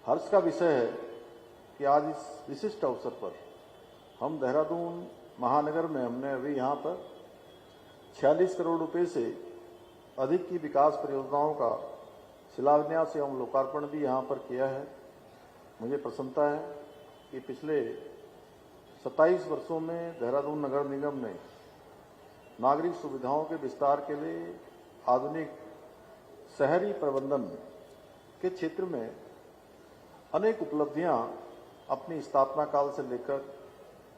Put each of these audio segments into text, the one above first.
हर्ष का विषय है कि आज इस विशिष्ट अवसर पर हम देहरादून महानगर में हमने अभी यहाँ पर 46 करोड़ रुपए से अधिक की विकास परियोजनाओं का शिलान्यास एवं लोकार्पण भी यहाँ पर किया है। मुझे प्रसन्नता है कि पिछले 27 वर्षों में देहरादून नगर निगम ने नागरिक सुविधाओं के विस्तार के लिए आधुनिक शहरी प्रबंधन के क्षेत्र में अनेक उपलब्धियां अपनी स्थापना काल से लेकर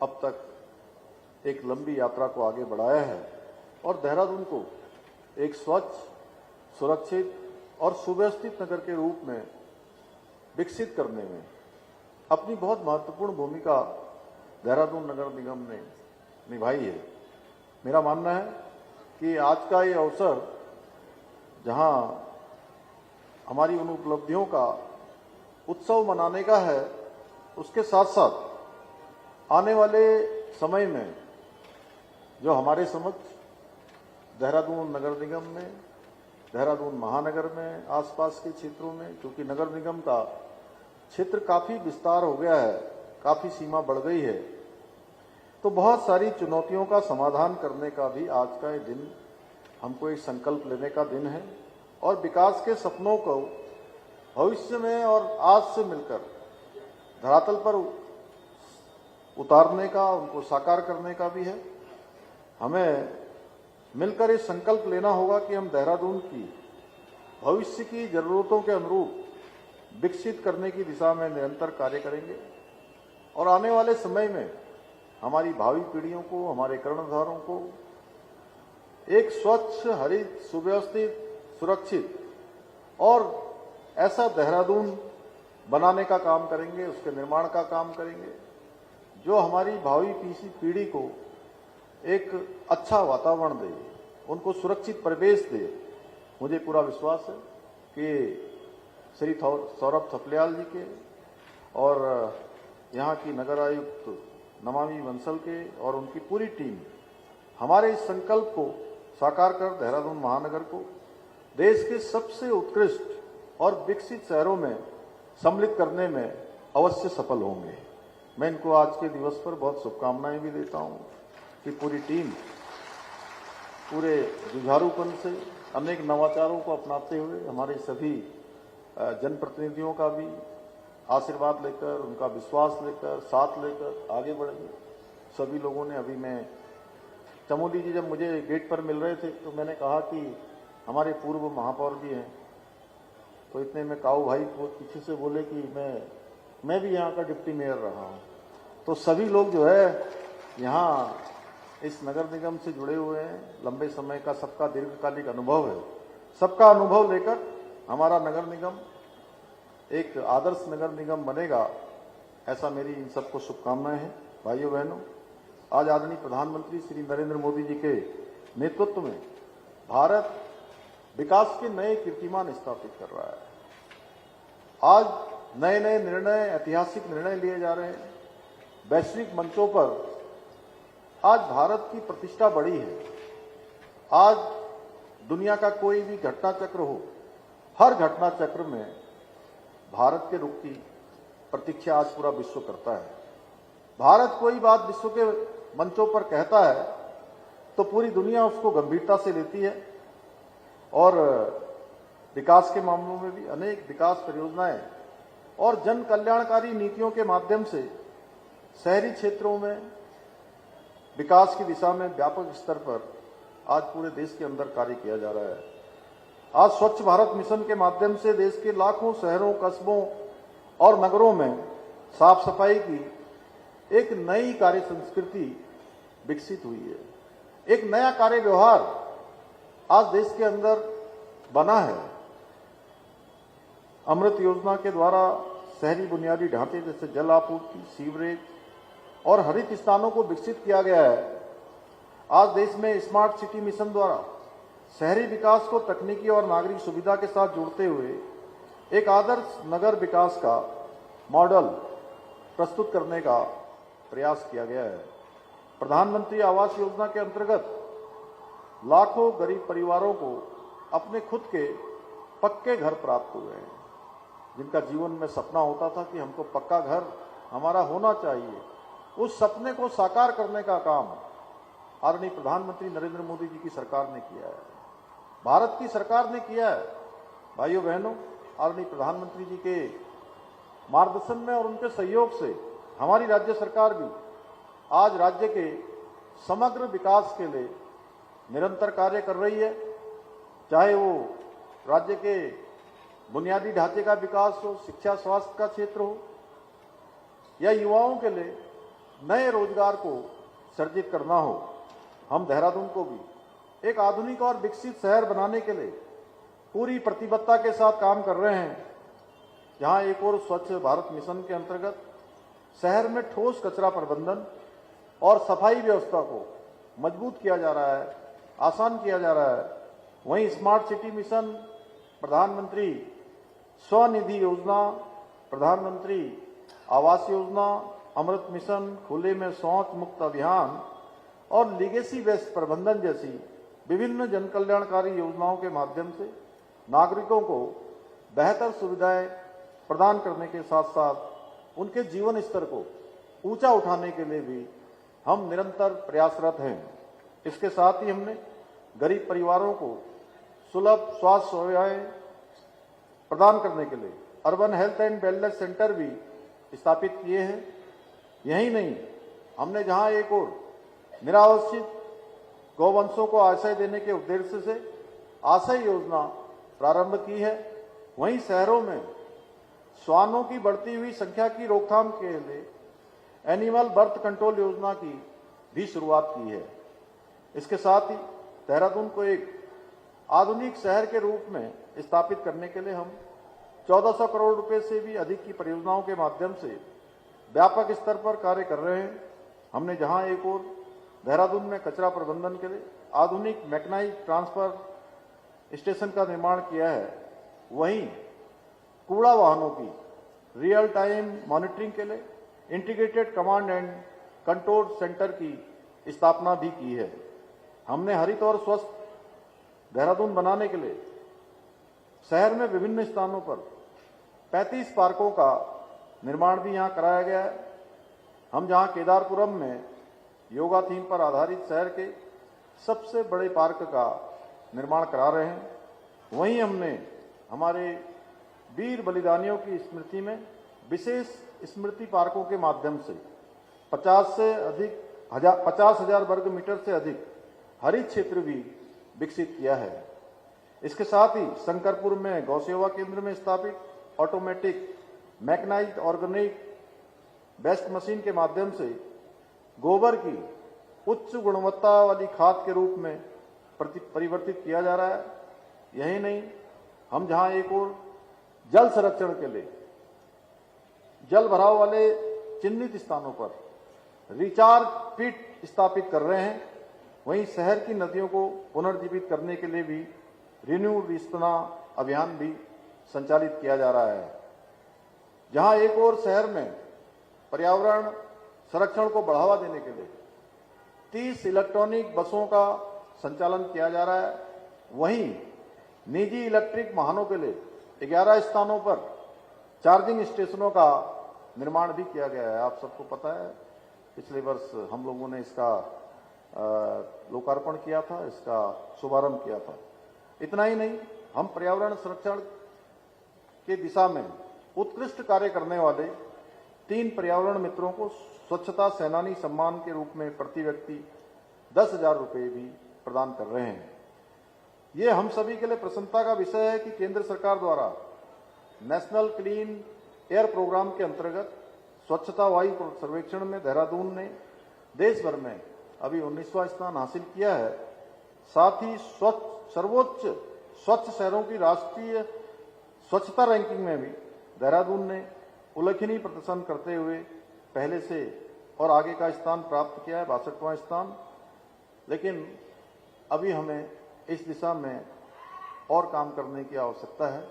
अब तक एक लंबी यात्रा को आगे बढ़ाया है और देहरादून को एक स्वच्छ, सुरक्षित और सुव्यवस्थित नगर के रूप में विकसित करने में अपनी बहुत महत्वपूर्ण भूमिका देहरादून नगर निगम ने निभाई है। मेरा मानना है कि आज का ये अवसर जहां हमारी उन उपलब्धियों का उत्सव मनाने का है, उसके साथ साथ आने वाले समय में जो हमारे समक्ष देहरादून नगर निगम में, देहरादून महानगर में, आसपास के क्षेत्रों में, क्योंकि नगर निगम का क्षेत्र काफी विस्तार हो गया है, काफी सीमा बढ़ गई है, तो बहुत सारी चुनौतियों का समाधान करने का भी आज का ये दिन हमको एक संकल्प लेने का दिन है और विकास के सपनों को भविष्य में और आज से मिलकर धरातल पर उतारने का, उनको साकार करने का भी है। हमें मिलकर ये संकल्प लेना होगा कि हम देहरादून की भविष्य की जरूरतों के अनुरूप विकसित करने की दिशा में निरंतर कार्य करेंगे और आने वाले समय में हमारी भावी पीढ़ियों को, हमारे कर्णधारों को एक स्वच्छ, हरित, सुव्यवस्थित, सुरक्षित और ऐसा देहरादून बनाने का काम करेंगे, उसके निर्माण का काम करेंगे जो हमारी भावी पीढ़ी को एक अच्छा वातावरण दे, उनको सुरक्षित परिवेश दे। मुझे पूरा विश्वास है कि श्री सौरभ थपलियाल जी के और यहाँ की नगर आयुक्त नमामि बंसल के और उनकी पूरी टीम हमारे इस संकल्प को साकार कर देहरादून महानगर को देश के सबसे उत्कृष्ट और विकसित शहरों में सम्मिलित करने में अवश्य सफल होंगे। मैं इनको आज के दिवस पर बहुत शुभकामनाएं भी देता हूं कि पूरी टीम पूरे जुझारूपन से अनेक नवाचारों को अपनाते हुए हमारे सभी जनप्रतिनिधियों का भी आशीर्वाद लेकर, उनका विश्वास लेकर, साथ लेकर आगे बढ़ेंगे। सभी लोगों ने, अभी मैं चमोली जी जब मुझे गेट पर मिल रहे थे तो मैंने कहा कि हमारे पूर्व महापौर भी हैं, तो इतने में काऊ भाई को पीछे से बोले कि मैं भी यहाँ का डिप्टी मेयर रहा हूँ। तो सभी लोग जो है यहाँ इस नगर निगम से जुड़े हुए हैं, लंबे समय का सबका दीर्घकालिक अनुभव है। सबका अनुभव लेकर हमारा नगर निगम एक आदर्श नगर निगम बनेगा, ऐसा मेरी इन सबको शुभकामनाएं हैं। भाइयों बहनों, आज आदरणीय प्रधानमंत्री श्री नरेंद्र मोदी जी के नेतृत्व में भारत विकास के नए कीर्तिमान स्थापित कर रहा है। आज नए नए निर्णय, ऐतिहासिक निर्णय लिए जा रहे हैं। वैश्विक मंचों पर आज भारत की प्रतिष्ठा बढ़ी है। आज दुनिया का कोई भी घटना चक्र हो, हर घटना चक्र में भारत के रुख की प्रतीक्षा आज पूरा विश्व करता है। भारत कोई बात विश्व के मंचों पर कहता है तो पूरी दुनिया उसको गंभीरता से लेती है और विकास के मामलों में भी अनेक विकास परियोजनाएं और जन कल्याणकारी नीतियों के माध्यम से शहरी क्षेत्रों में विकास की दिशा में व्यापक स्तर पर आज पूरे देश के अंदर कार्य किया जा रहा है। आज स्वच्छ भारत मिशन के माध्यम से देश के लाखों शहरों, कस्बों और नगरों में साफ सफाई की एक नई कार्य संस्कृति विकसित हुई है। एक नया कार्य व्यवहार आज देश के अंदर बना है। अमृत योजना के द्वारा शहरी बुनियादी ढांचे जैसे जल आपूर्ति, सीवरेज और हरित स्थानों को विकसित किया गया है। आज देश में स्मार्ट सिटी मिशन द्वारा शहरी विकास को तकनीकी और नागरिक सुविधा के साथ जोड़ते हुए एक आदर्श नगर विकास का मॉडल प्रस्तुत करने का प्रयास किया गया है। प्रधानमंत्री आवास योजना के अंतर्गत लाखों गरीब परिवारों को अपने खुद के पक्के घर प्राप्त हुए हैं। जिनका जीवन में सपना होता था कि हमको पक्का घर हमारा होना चाहिए, उस सपने को साकार करने का काम आदरणीय प्रधानमंत्री नरेंद्र मोदी जी की सरकार ने किया है, भारत की सरकार ने किया है। भाइयों बहनों, आदरणीय प्रधानमंत्री जी के मार्गदर्शन में और उनके सहयोग से हमारी राज्य सरकार भी आज राज्य के समग्र विकास के लिए निरंतर कार्य कर रही है। चाहे वो राज्य के बुनियादी ढांचे का विकास हो, शिक्षा स्वास्थ्य का क्षेत्र हो, या युवाओं के लिए नए रोजगार को सृजित करना हो। हम देहरादून को भी एक आधुनिक और विकसित शहर बनाने के लिए पूरी प्रतिबद्धता के साथ काम कर रहे हैं। जहां एक और स्वच्छ भारत मिशन के अंतर्गत शहर में ठोस कचरा प्रबंधन और सफाई व्यवस्था को मजबूत किया जा रहा है, आसान किया जा रहा है, वहीं स्मार्ट सिटी मिशन, प्रधानमंत्री स्वनिधि योजना, प्रधानमंत्री आवास योजना, अमृत मिशन, खुले में शौच मुक्त अभियान और लीगेसी वेस्ट प्रबंधन जैसी विभिन्न जन कल्याणकारी योजनाओं के माध्यम से नागरिकों को बेहतर सुविधाएं प्रदान करने के साथ साथ उनके जीवन स्तर को ऊंचा उठाने के लिए भी हम निरंतर प्रयासरत हैं। इसके साथ ही हमने गरीब परिवारों को सुलभ स्वास्थ्य सेवाएं प्रदान करने के लिए urban health and wellness centre भी स्थापित किए हैं। यही नहीं, हमने जहां एक और निरावसित गौवंशों को आश्रय देने के उद्देश्य से आश्रय योजना प्रारंभ की है, वहीं शहरों में श्वानों की बढ़ती हुई संख्या की रोकथाम के लिए एनिमल बर्थ कंट्रोल योजना की भी शुरुआत की है। इसके साथ ही देहरादून को एक आधुनिक शहर के रूप में स्थापित करने के लिए हम 1400 करोड़ रुपए से भी अधिक की परियोजनाओं के माध्यम से व्यापक स्तर पर कार्य कर रहे हैं। हमने जहां एक और देहरादून में कचरा प्रबंधन के लिए आधुनिक मैकेनाइज्ड ट्रांसफर स्टेशन का निर्माण किया है, वहीं कूड़ा वाहनों की रियल टाइम मॉनिटरिंग के लिए integrated command and control centre की स्थापना भी की है। हमने हरित और स्वस्थ देहरादून बनाने के लिए शहर में विभिन्न स्थानों पर 35 पार्कों का निर्माण भी यहां कराया गया है। हम जहां केदारपुरम में योगा थीम पर आधारित शहर के सबसे बड़े पार्क का निर्माण करा रहे हैं, वहीं हमने हमारे वीर बलिदानियों की स्मृति में विशेष स्मृति पार्कों के माध्यम से 50,000 वर्ग मीटर से अधिक हरित क्षेत्र भी विकसित किया है। इसके साथ ही शंकरपुर में गौ सेवा केंद्र में स्थापित automatic mechanised organic waste machine के माध्यम से गोबर की उच्च गुणवत्ता वाली खाद के रूप में परिवर्तित किया जा रहा है। यही नहीं, हम जहां एक और जल संरक्षण के लिए जल भराव वाले चिन्हित स्थानों पर रिचार्ज पिट स्थापित कर रहे हैं, वहीं शहर की नदियों को पुनर्जीवित करने के लिए भी रिन्यू रिस्पना अभियान भी संचालित किया जा रहा है। जहां एक और शहर में पर्यावरण संरक्षण को बढ़ावा देने के लिए 30 इलेक्ट्रॉनिक बसों का संचालन किया जा रहा है, वहीं निजी इलेक्ट्रिक वाहनों के लिए 11 स्थानों पर चार्जिंग स्टेशनों का निर्माण भी किया गया है। आप सबको पता है, पिछले वर्ष हम लोगों ने इसका लोकार्पण किया था, इसका शुभारंभ किया था। इतना ही नहीं, हम पर्यावरण संरक्षण की दिशा में उत्कृष्ट कार्य करने वाले 3 पर्यावरण मित्रों को स्वच्छता सेनानी सम्मान के रूप में प्रति व्यक्ति 10,000 रुपये भी प्रदान कर रहे हैं। ये हम सभी के लिए प्रसन्नता का विषय है कि केंद्र सरकार द्वारा नेशनल क्लीन एयर प्रोग्राम के अंतर्गत स्वच्छता वायु सर्वेक्षण में देहरादून ने देश भर में अभी 19वां स्थान हासिल किया है। साथ ही सर्वोच्च स्वच्छ शहरों की राष्ट्रीय स्वच्छता रैंकिंग में भी देहरादून ने उल्लेखनीय प्रदर्शन करते हुए पहले से और आगे का स्थान प्राप्त किया है, 62वां स्थान। लेकिन अभी हमें इस दिशा में और काम करने की आवश्यकता है।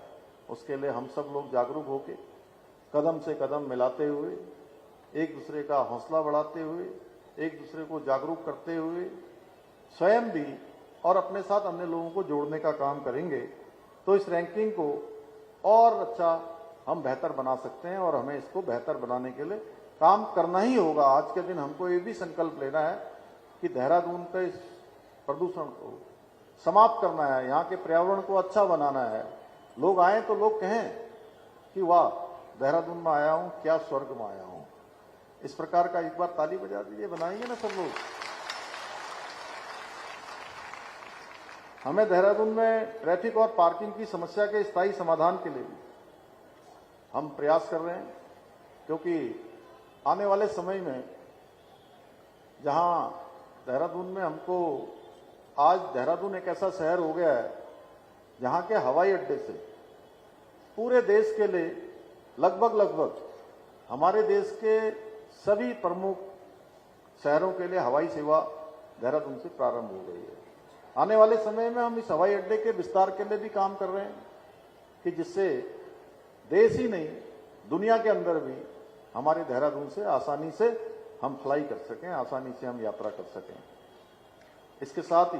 उसके लिए हम सब लोग जागरूक होकर कदम से कदम मिलाते हुए, एक दूसरे का हौसला बढ़ाते हुए, एक दूसरे को जागरूक करते हुए स्वयं भी और अपने साथ अन्य लोगों को जोड़ने का काम करेंगे तो इस रैंकिंग को और अच्छा हम बेहतर बना सकते हैं और हमें इसको बेहतर बनाने के लिए काम करना ही होगा। आज के दिन हमको ये भी संकल्प लेना है कि देहरादून के इस प्रदूषण को समाप्त करना है, यहाँ के पर्यावरण को अच्छा बनाना है। लोग आए तो लोग कहें कि वाह, देहरादून में आया हूं, क्या स्वर्ग में आया हूं। इस प्रकार का एक बार ताली बजा दीजिए, बनाएंगे ना सब लोग। हमें देहरादून में ट्रैफिक और पार्किंग की समस्या के स्थायी समाधान के लिए भी हम प्रयास कर रहे हैं, क्योंकि आने वाले समय में जहां देहरादून में हमको आज देहरादून एक ऐसा शहर हो गया है जहां के हवाई अड्डे से पूरे देश के लिए लगभग हमारे देश के सभी प्रमुख शहरों के लिए हवाई सेवा देहरादून से प्रारंभ हो गई है। आने वाले समय में हम इस हवाई अड्डे के विस्तार के लिए भी काम कर रहे हैं कि जिससे देश ही नहीं, दुनिया के अंदर भी हमारे देहरादून से आसानी से हम फ्लाई कर सकें, आसानी से हम यात्रा कर सकें। इसके साथ ही